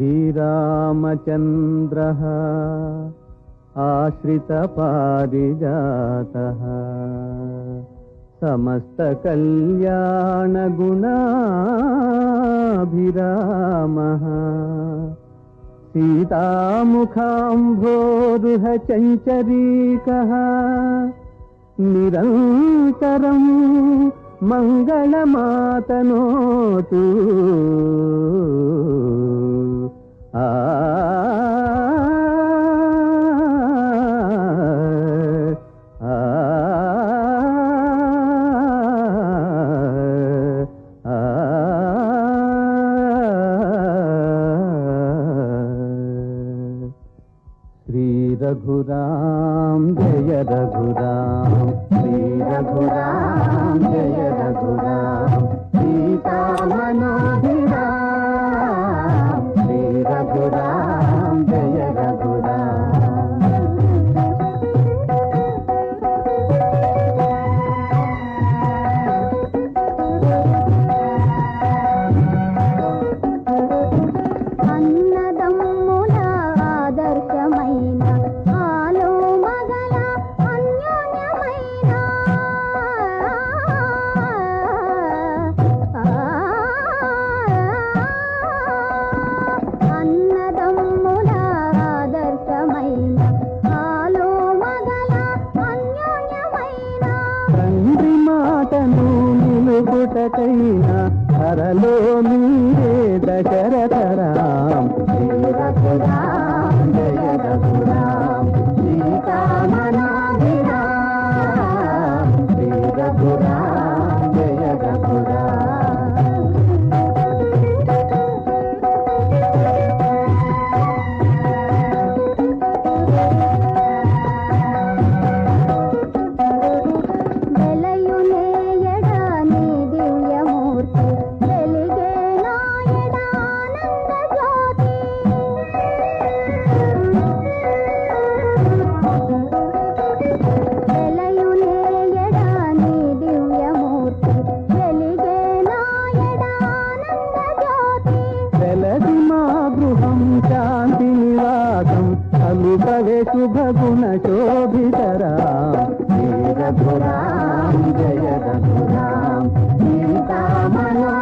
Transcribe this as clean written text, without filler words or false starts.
श्रीरामचन्द्रः आश्रितपारिजातः समस्तकल्याणगुणाभिरामः सीतामुखाम्भोरुहचञ्चरीकः निरन्तरं मङ्गलमातनोतु। श्री रघुराम जय रघुराम, श्री रघुराम जय रघुराम, सीता मनोभिराम, श्री रघुराम जय रघुराम। హరలో మీరే దశరథ రామ్, శ్రీ రఘురాం జయ రఘురాం, సీతా మనోభిరాం, శ్రీ రఘురాం జయ రఘురాం। शुभगुण शोभितराम, श्री रघुराम जय रघुराम, सीता मनो